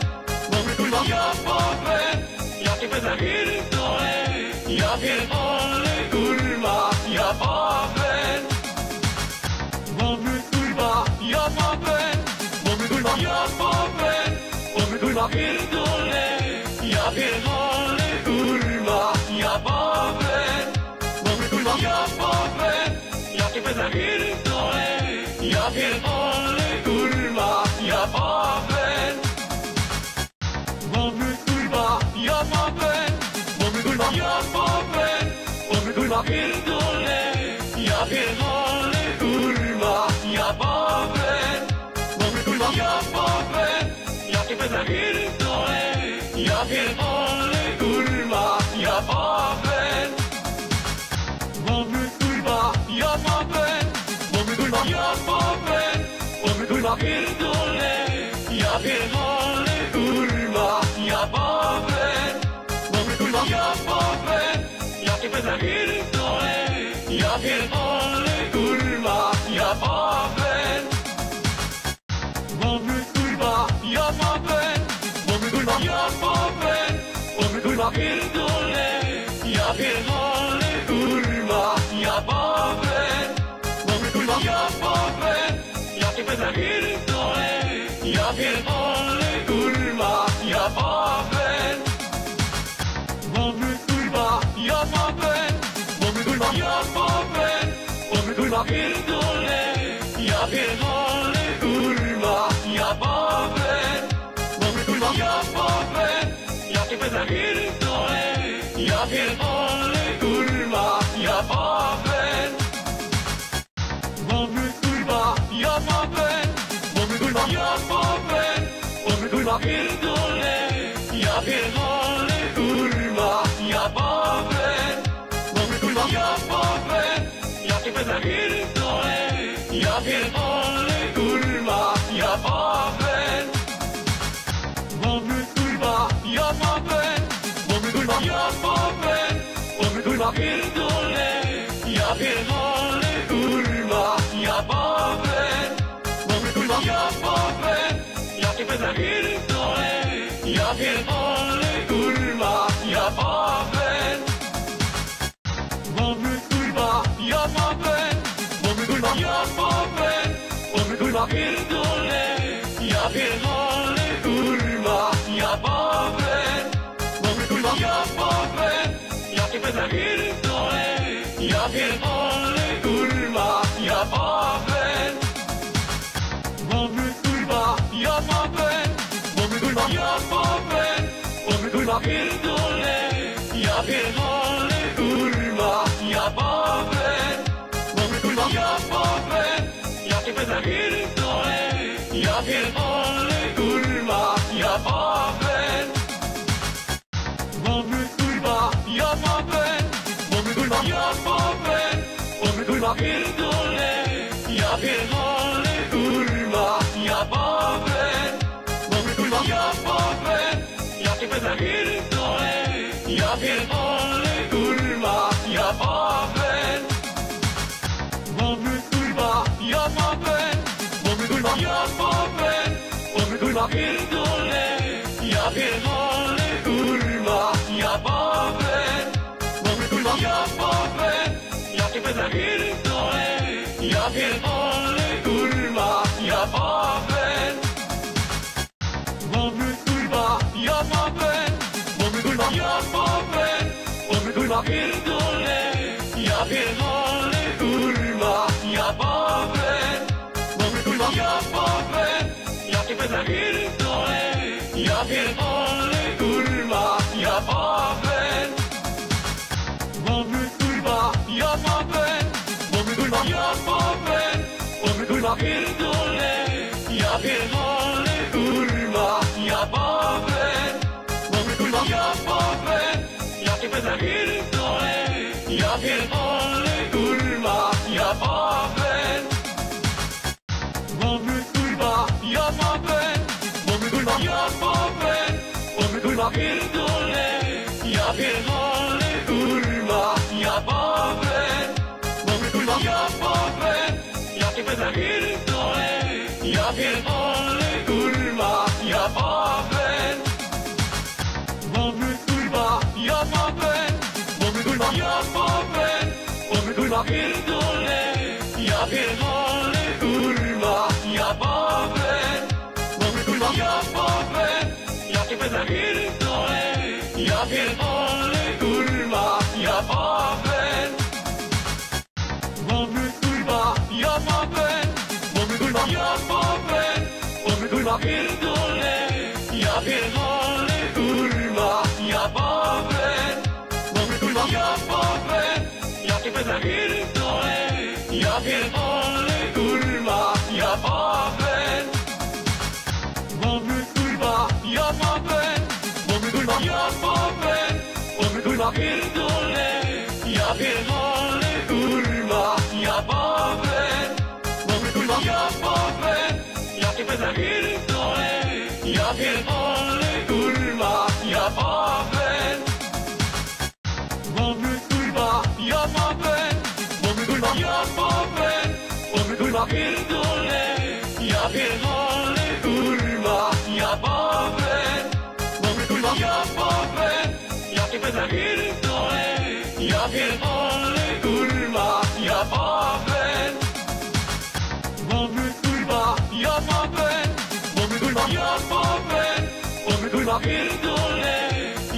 ja powiem, jakie będę pierdolę, ja pierdolę, kurwa, ja powiem. Mamy kurwa, ja powiem, mamy kurwa, ja powiem, mamy kurwa pierdolę, ja pierdolę, kurwa, ja powiem. Mamy kurwa, ja powiem, jakie będę pierdolę, ja pierdolę, kurwa, ja powiem. Mamy kurwa, ja powiem, mamy kurwa, ja powiem, mamy kurwa pierdolę, ja pierdolę, kurwa, ja powiem. Mamy kurwa, ja powiem, jakie będę pierdolę, ja pierdolę, kurwa, ja powiem. Mamy kurwa, ja powiem, mamy kurwa, ja powiem, mamy kurwa pierdolę, ja pierdolę, kurwa, ja powiem. Mamy kurwa, ja powiem, jakie będę pierdolę, ja pierdolę, kurwa, ja powiem. Mamy kurwa, ja powiem, mamy kurwa, ja powiem, mamy kurwa pierdolę, ja pierdolę, kurwa, ja powiem. Mamy kurwa, ja powiem, jakie będę pierdolę, ja pierdolę, kurwa, ja powiem. Mamy kurwa, ja powiem, mamy kurwa, ja powiem, mamy kurwa pierdolę, ja pierdolę, kurwa, ja powiem. Mamy kurwa, ja powiem, jakie będę pierdolę, ja pierdolę, kurwa, ja powiem. Mamy kurwa, ja powiem, mamy kurwa, ja powiem, mamy kurwa pierdolę, ja pierdolę, kurwa, ja powiem. Mamy kurwa, ja powiem, jakie będę pierdolę, ja pierdolę, kurwa, ja powiem. Mamy kurwa, ja powiem, mamy kurwa, ja powiem, mamy kurwa pierdolę, ja pierdolę, kurwa, ja powiem. Mamy kurwa, ja powiem, jakie będę pierdolę, ja pierdolę, kurwa, ja powiem. Mamy kurwa, ja powiem, mamy kurwa, ja powiem, mamy kurwa pierdolę, ja pierdolę, kurwa, ja powiem. Mamy kurwa, ja powiem, jakie będę pierdolę, ja pierdolę, kurwa, ja powiem. Mamy kurwa, ja powiem, mamy kurwa, ja powiem, mamy kurwa pierdolę, ja pierdolę, kurwa, ja powiem. Mamy kurwa, ja powiem, jakie będę pierdolę, ja pierdolę, kurwa, ja powiem. Mamy kurwa, ja powiem, mamy kurwa, ja powiem, mamy kurwa pierdolę, ja pierdolę, kurwa, ja powiem. Mamy kurwa, ja powiem, jakie będę pierdolę, ja pierdolę, kurwa, ja powiem. Mamy kurwa, ja powiem, mamy kurwa, ja powiem, mamy kurwa pierdolę, ja pierdolę, kurwa, ja powiem. Mamy kurwa, ja powiem, jakie będę pierdolę, ja pierdolę, kurwa, ja powiem. Mamy kurwa, ja powiem, mamy kurwa, ja powiem, mamy kurwa pierdolę, ja pierdolę, kurwa, ja powiem. Mamy kurwa, ja powiem, jakie będę pierdolę, ja pierdolę, kurwa, ja powiem. Mamy kurwa, ja powiem, mamy kurwa, ja powiem, mamy kurwa pierdolę, ja pierdolę, kurwa, ja powiem. Mamy kurwa, ja powiem, jakie będę pierdolę, ja pierdolę, kurwa, ja powiem. Mamy kurwa, ja powiem, mamy kurwa, ja powiem, mamy kurwa pierdolę, ja pierdolę, kurwa, ja powiem. Mamy kurwa, ja powiem, jakie będę pierdolę, ja pierdolę, kurwa, ja powiem. kurwa pierdolę, ja pierdolę kurwa, ja babę. Mamy kurwa ja babę, ja cię będę pierdolę, ja pierdolę kurwa, ja babę. Mamy kurwa ja babę, mamy kurwa ja babę, mamy kurwa pierdolę, ja pierdolę kurwa, ja babę. Mamy kurwa ja babę, ja cię będę pierdolę, ja pierdolę kurwa, ja babę. Mamy kurwa ja babę, mamy kurwa ja babę, mamy kurwa pierdolę, ja pierdolę kurwa, ja babę. Mamy kurwa ja babę, ja cię będę pierdolę, ja pierdolę kurwa, ja babę. Mamy kurwa ja babę, mamy kurwa ja babę, mamy kurwa pierdolę, ja pierdolę kurwa, ja babę. Mamy kurwa ja babę, ja cię będę pierdolę, ja pierdolę kurwa, ja babę. Mamy kurwa ja babę, mamy kurwa ja babę, mamy kurwa pierdolę,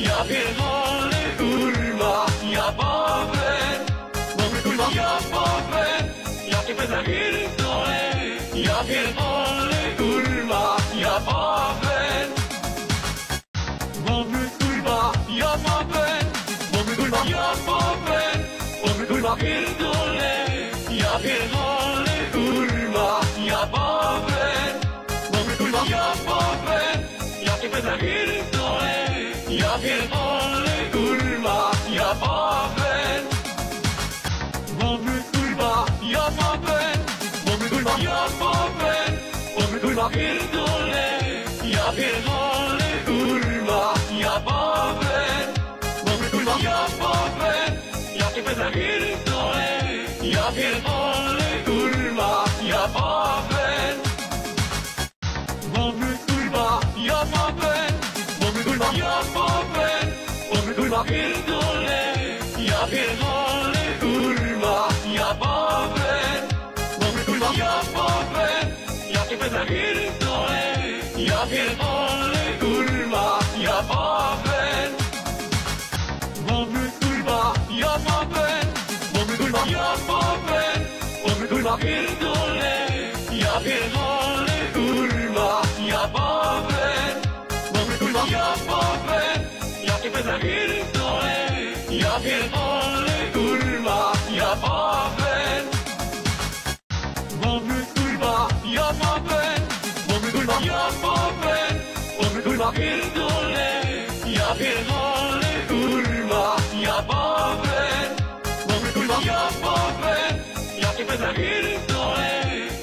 ja pierdolę kurwa, ja babę. Mamy kurwa ja babę, ja cię będę pierdolę, ja pierdolę kurwa, ja babę. Mamy kurwa ja babę, mamy kurwa ja babę, mamy kurwa pierdolę, ja pierdolę kurwa, ja babę. Mamy kurwa ja babę, ja cię będę pierdolę, ja pierdolę kurwa, ja babę. Mamy kurwa ja babę, mamy kurwa ja babę, mamy kurwa pierdolę, ja pierdolę kurwa, ja babę. Mamy kurwa ja babę, ja cię będę pierdolę, ja pierdolę kurwa, ja babę. Mamy kurwa ja babę, mamy kurwa ja babę, mamy kurwa pierdolę, ja pierdolę kurwa, ja babę. Mamy kurwa ja babę, ja cię będę pierdolę, ja pierdolę kurwa, ja babę. Mamy kurwa ja babę, mamy kurwa ja babę, mamy kurwa pierdolę, ja pierdolę kurwa, ja babę. Mamy kurwa ja babę, ja cię będę pierdolę, ja pierdolę kurwa, ja babę. Mamy kurwa ja babę, mamy kurwa ja babę, mamy kurwa pierdolę, ja pierdolę kurwa, ja babę. Mamy kurwa ja babę, ja cię będę pierdolę,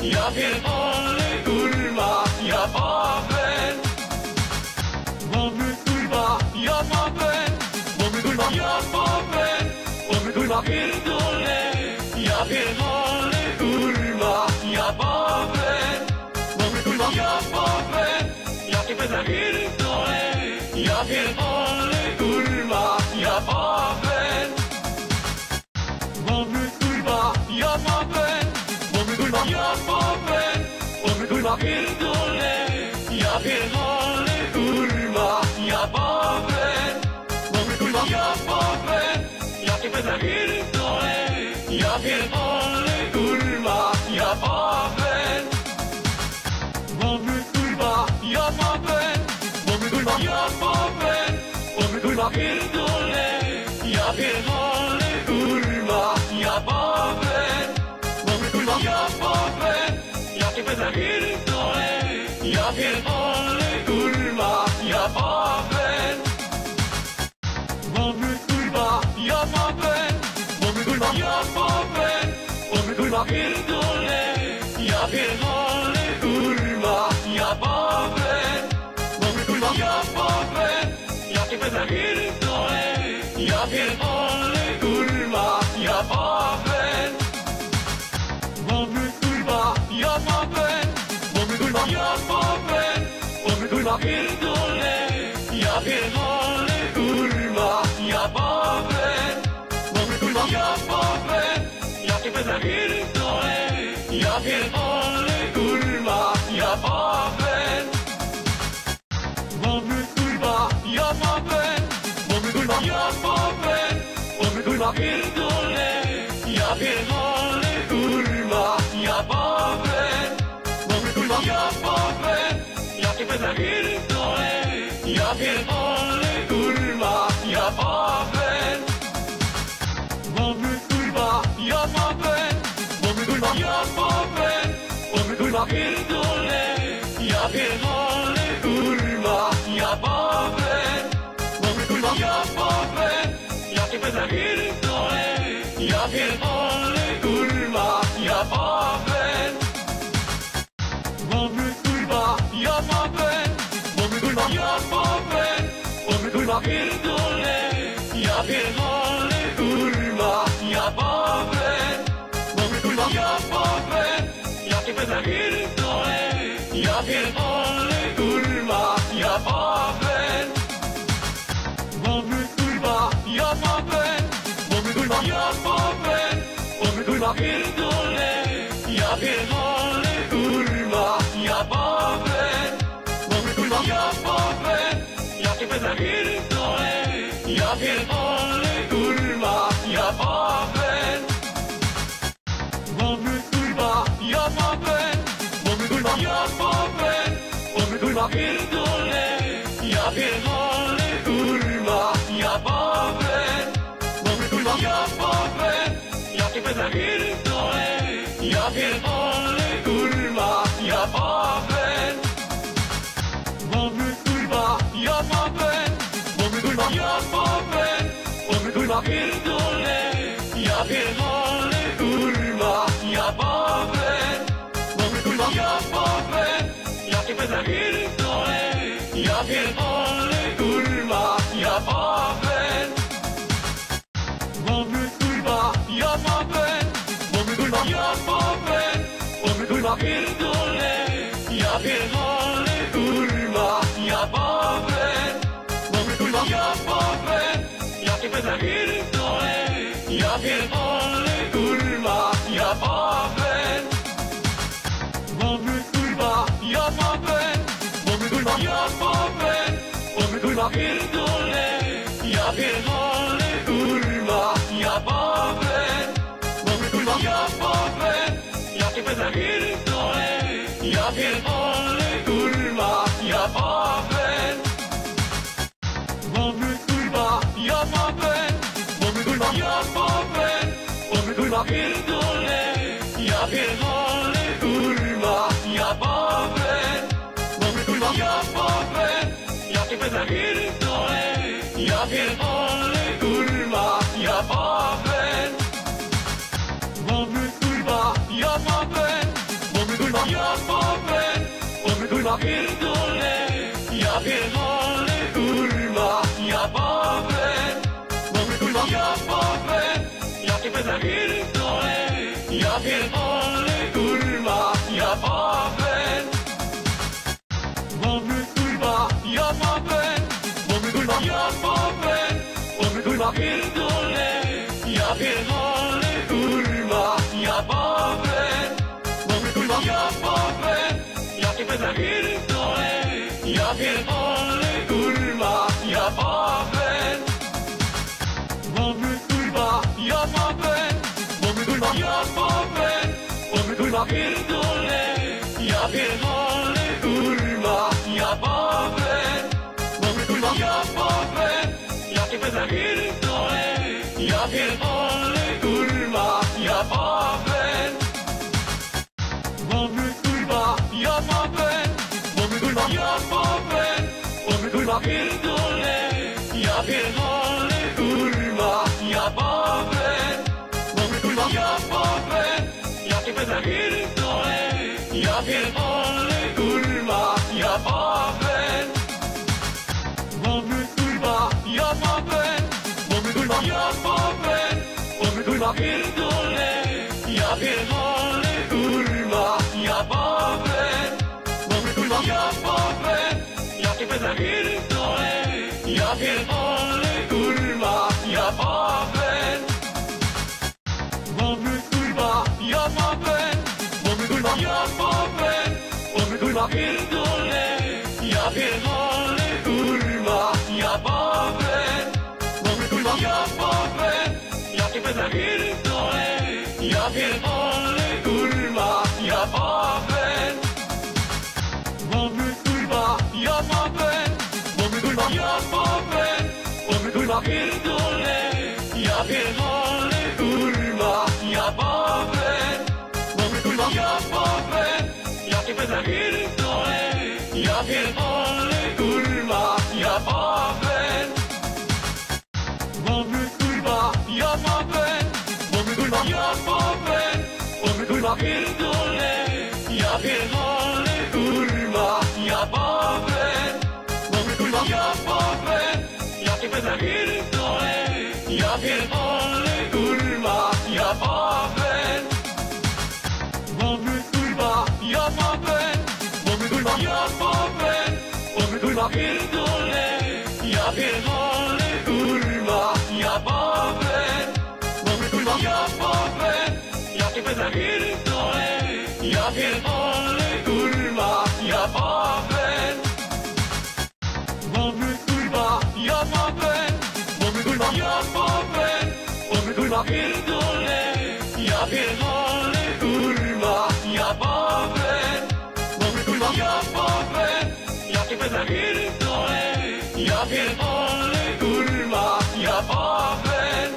ja pierdolę kurwa, ja babę. Mamy kurwa ja babę, mamy kurwa ja babę, mamy kurwa pierdolę, ja pierdolę kurwa, ja babę. Mamy kurwa ja babę, ja cię będę pierdolę, ja pierdolę kurwa, ja babę. Mamy kurwa ja babę, mamy kurwa ja babę, mamy kurwa pierdolę, ja pierdolę kurwa, ja babę. Mamy kurwa ja babę, ja cię będę pierdolę, ja pierdolę kurwa, ja babę. Mamy kurwa ja babę, mamy kurwa ja babę, mamy kurwa pierdolę, ja pierdolę kurwa, ja babę. Mamy kurwa ja babę, ja cię będę pierdolę, ja pierdolę kurwa, ja babę. Mamy kurwa ja babę, mamy kurwa ja babę, mamy kurwa pierdolę, ja pierdolę kurwa, ja babę. Mamy kurwa ja babę, ja cię będę pierdolę, ja pierdolę kurwa, ja babę. Mamy kurwa ja babę, mamy kurwa ja babę, mamy kurwa pierdolę, ja pierdolę kurwa, ja babę. Mamy kurwa ja babę, ja ja pierdolę, kurwa, ja babę. Mamy kurwa, ja babę. Mamy kurwa, ja babę. Mamy kurwa, pierdolę, ja pierdolę, kurwa, ja babę. Mamy kurwa, ja babę. Ja cię będę pierdolę, ja pierdolę, kurwa, ja babę. Mamy kurwa, ja babę. Mamy kurwa, ja babę. Mamy kurwa, pierdolę, ja pierdolę, kurwa, ja babę. Mamy kurwa, ja babę. Ja cię będę pierdolę, ja pierdolę, kurwa, ja babę. Mamy kurwa, ja babę. Mamy kurwa, ja babę. Mamy kurwa, pierdolę, ja pierdolę, kurwa, ja babę. Mamy kurwa, ja babę. Ja cię będę pierdolę, ja pierdolę, kurwa, ja babę. Mamy kurwa, ja babę. Mamy kurwa, ja babę. Mamy kurwa, pierdolę, ja pierdolę, kurwa, ja babę. Mamy kurwa, ja babę. Ja cię będę pierdolę, ja pierdolę, kurwa, ja babę. Mamy kurwa, ja babę. Mamy kurwa, ja babę. Mamy kurwa, pierdolę, ja pierdolę, kurwa, ja babę. Mamy kurwa, ja babę. Ja cię będę pierdolę, ja pierdolę, kurwa, ja babę. Mamy kurwa, ja babę. Mamy kurwa, ja babę. Mamy kurwa, pierdolę, ja pierdolę, kurwa, ja babę. Mamy kurwa, ja babę. Ja cię będę pierdolę, ja pierdolę, kurwa, ja babę. Mamy kurwa, ja babę. Mamy kurwa, ja babę. Mamy kurwa, pierdolę, ja pierdolę, kurwa, ja babę. Mamy kurwa, ja babę. Ja cię będę pierdolę, ja pierdolę, kurwa, ja babę. Mamy kurwa, ja babę. Mamy kurwa, ja babę. Mamy kurwa, pierdolę, ja pierdolę, kurwa, ja babę. Mamy kurwa, ja babę. Ja cię będę pierdolę, ja pierdolę, kurwa, ja babę. Mamy kurwa, ja babę. Mamy kurwa, ja babę. Mamy kurwa, pierdolę, ja pierdolę, kurwa, ja babę. Mamy kurwa, ja babę. Ja cię będę pierdolę, ja pierdolę, kurwa, ja babę. Mamy kurwa, ja babę. Mamy kurwa, ja babę. Mamy kurwa, pierdolę, ja pierdolę, kurwa, ja babę. Mamy kurwa, ja babę. Ja cię będę pierdolę, ja pierdolę, kurwa, ja babę. Mamy kurwa, ja babę. Mamy kurwa, ja babę. Mamy kurwa, pierdolę, ja pierdolę, kurwa, ja babę. Mamy kurwa, ja babę. Ja cię będę pierdolę, ja pierdolę, kurwa, ja babę. Mamy kurwa, ja babę. Mamy kurwa, ja babę. Mamy kurwa, pierdolę, ja pierdolę, kurwa, ja babę. Mamy kurwa, ja babę. Ja cię będę pierdolę, ja pierdolę, kurwa, ja babę. Mamy kurwa, ja babę. Mamy kurwa, ja babę. Mamy kurwa, pierdolę, ja pierdolę, kurwa, ja babę. Mamy kurwa, ja babę. Ja cię będę pierdolę, ja pierdolę, kurwa, ja babę. Mamy kurwa, ja babę. Mamy kurwa, ja babę. Mamy kurwa, pierdolę, ja pierdolę, kurwa, ja babę. Mamy kurwa, ja babę. Ja cię będę pierdolę, ja pierdolę, kurwa, ja babę. Mamy kurwa, ja babę. Mamy pierdolę, kurwa, ja baben. Mamy kurwa, ja baben, ja cię pierdolę, kurwa, ja baben. Mamy kurwa, ja baben, mamy kurwa, ja baben. Mamy kurwa, pierdolę, kurwa, ja baben. Mamy kurwa, ja baben, ja cię pierdolę, kurwa, ja baben. Mamy kurwa, ja baben, mamy kurwa, ja baben. Mamy kurwa, pierdolę, kurwa, ja baben. Mamy kurwa, ja baben, ja cię pierdolę, kurwa, ja baben. Mamy kurwa, ja baben, mamy kurwa, ja baben. Mamy kurwa, pierdolę, kurwa, ja baben. Mamy kurwa, ja baben, ja cię pierdolę, kurwa, ja baben.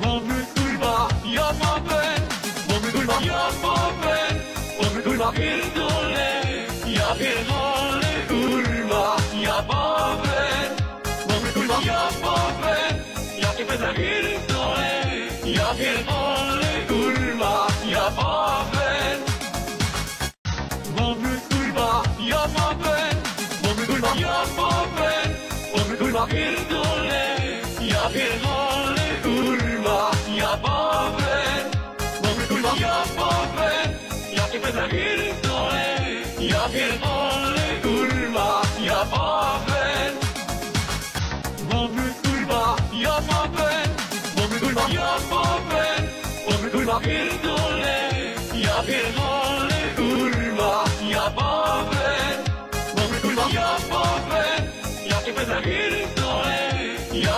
Mamy kurwa, ja baben, mamy kurwa, ja baben. Mamy kurwa, pierdolę, kurwa, ja baben. Mamy kurwa, ja baben, ja cię pierdolę, kurwa, ja baben. Mamy kurwa, ja baben, mamy kurwa, ja baben. Mamy kurwa, pierdolę, kurwa, ja baben. Mamy kurwa, ja baben, ja cię pierdolę, kurwa, ja baben. Mamy kurwa, ja baben, mamy kurwa, ja baben. Mamy kurwa, pierdolę, kurwa, ja baben. Mamy kurwa, ja baben, ja cię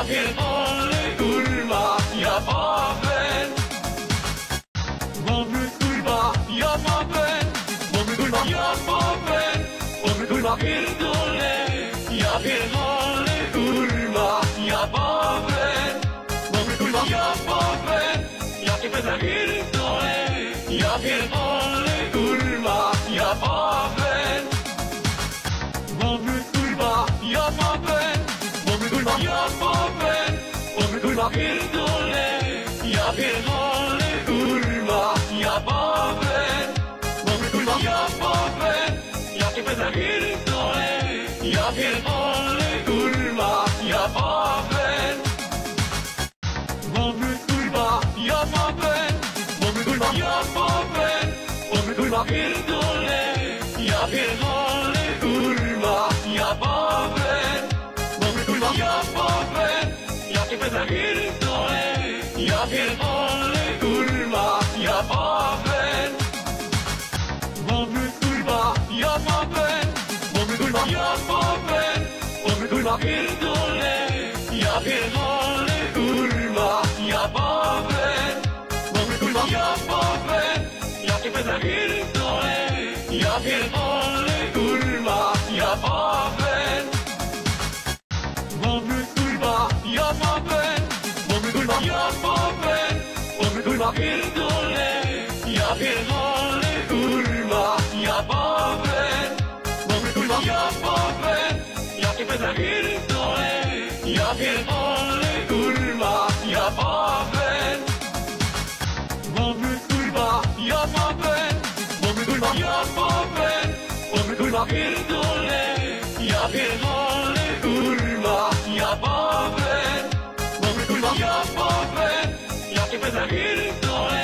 pierdolę, kurwa, ja baben. Mamy kurwa, ja baben, mamy kurwa, ja baben. Mamy kurwa, pierdolę, kurwa, ja baben. Mamy kurwa, ja baben, ja cię pierdolę, kurwa, ja baben. Mamy kurwa, ja baben, mamy kurwa, ja baben. Mamy kurwa, pierdolę, kurwa, ja baben. Mamy kurwa, ja baben, ja cię pierdolę, kurwa, ja baben. Mamy kurwa, ja baben, mamy kurwa, ja baben. Mamy kurwa, pierdolę, kurwa, ja baben. Mamy kurwa, ja baben, ja cię pierdolę, kurwa, ja baben. Mamy kurwa, ja baben, mamy kurwa, ja baben. Mamy kurwa, pierdolę, kurwa, ja baben. Mamy kurwa, ja baben, ja cię pierdolę, kurwa, ja baben. Mamy kurwa, ja baben, mamy kurwa, ja baben. Mamy kurwa, pierdolę, kurwa, ja baben. Mamy kurwa, ja baben, ja cię pierdolę, kurwa, ja baben. Mamy kurwa, ja baben, mamy kurwa, ja baben. Mamy kurwa, pierdolę, kurwa, ja baben. Mamy kurwa, ja baben, ja cię pierdolę,